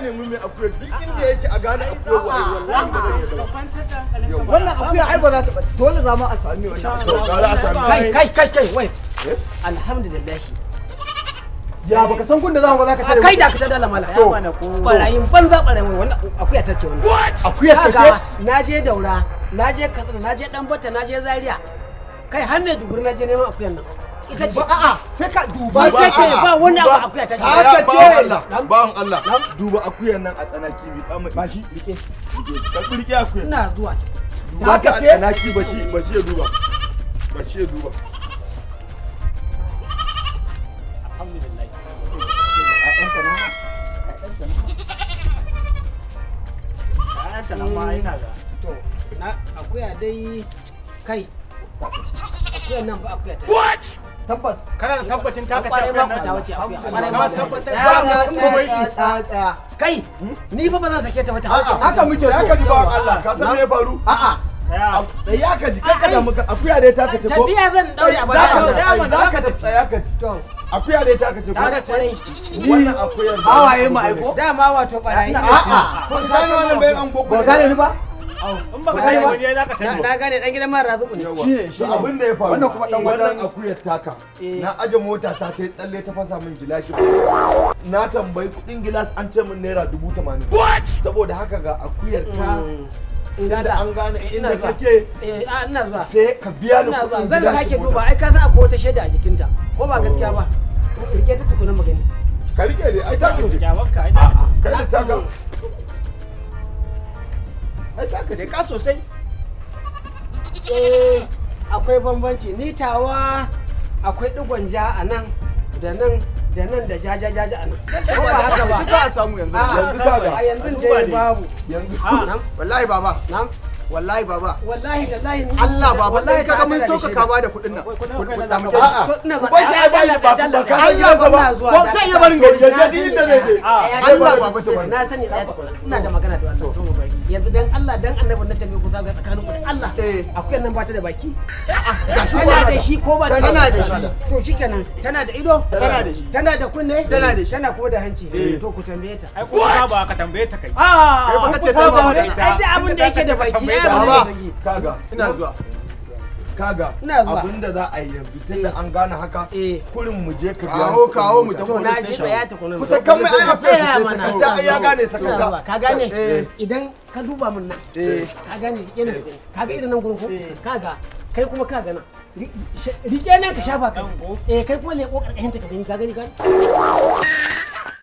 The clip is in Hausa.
nemi mai akuya duk inda yake a gane akuya wallahi ba zai yi ba. Wannan akuya ai ba za ta dole za mu a sami wannan. Gara a sami. Kai wai. Alhamdulillah. Ya baka san kun da za mu za ka tare. Kai da ka tada lamala. Barayin banza barayin wannan akuya ta ce wannan. Akuya ta ce? Na je Daura, na je Katsina, na je Danbata, na je Zaria. Kai har mai duguri na je neman akuyan nan. Ita ce a'a sai ka duba sai ce ba wani abu akuya ta ce. Ta ce bawan Allah duba akuyan nan a tsanaki bi kama ba shi rike. Ka rike akuyan. Ina zuwa. Duba ta a tsanaki ba shi ya duba. Ba shi ya duba. Alhamdulillah. Ayyanka nan ma ina ga. To na akuya dai kai. Akuyan nan ba akuya ta. What? Tabbas. Kana da tabbacin ta kace akuya nan ta wuce akuya. Tsaya. Kai ni fa ba zan sake ta wata wuce. Haka muke so. Ya ji bawan Allah ka san me ya faru? A'a. Da ya ka ji kanka da muka akuya dai ta kace ko. Tafiya zan daure a baya. Za ka da tsaya ka ji. To Akuya dai ta kace ko. ta kwarai. Wannan akuyar Hawaye mu aiko. Dama wato barayi. A'a. Kun sani wannan bayan an boko. Ba gane ni ba? in baka gane wani ya zaka sani Na gane dan gidan mara razuku ne. Shi abin da ya faru. Wannan kuma dan wannan akuyar taka. Na aje mota ta yi tsalle ta fasa min gilashi. Na tambayi kudin gilas an ce min naira 80,000. Saboda haka ga akuyar ka inda an gane inda kake ina zuwa. sai ka biya ni Ina zuwa. kudin Zan gilashi sake mota. duba ai ka san akwai wata shaida a jikinta. Ko ba gaskiya ba? Rike ta tukuna magani. Ka rike dai ai taka ce. jawarka ai A'a kai da taka. Ai taka ce. Ka sosai. Akwai bambanci ni tawa akwai digon ja a nan da nan da jaja a nan. Ko ba haka ba? Za a samu yanzu. Yanzu kaga. A yanzu dai babu. Yanzu Wallahi baba. Na'am. Wallahi baba. Wallahi tallahi ni. Allah baba wallahi in kaga mun sauka ka bada kuɗin nan. a'a Ina ku bar shi ai bai ba ku ka Allah baba. Ko sai ya barin gari. ya ji inda zai je Allah baba sai. na sani ɗaya tukuna ina da magana da Allah to mu bari yanzu dan Allah dan annabi na tambaye ku za ga tsakanin ku da Allah akwai nan ba ta da baki tana da shi ko ba Tana da shi. to shikenan tana da ido Tana da shi. tana da kunne Tana da shi. tana kuma da hanci to ku tambaye ta ai kuma ba ka tambaye ta kai Kai baka ce ta ba magana. ai da abin da yake da baki ai Baba. ba zai kaga Ina zuwa. kaga Ina zuwa. abinda za a yi yanzu tunda an gane haka kurin mu je ka Kawo mu tafi to na police ji station. ya ta kuna kusa kan mai ai akwai Tsaya su mana. sakata ai ya gane Ina zuwa. sakata ka gane Eh. idan ka duba min nan ka gane rike ne kaga irin nan gurin ko kaga kai kuma ka gana rike nan ka shafa kai kai kuma leko karkashin ta ka gani ka gani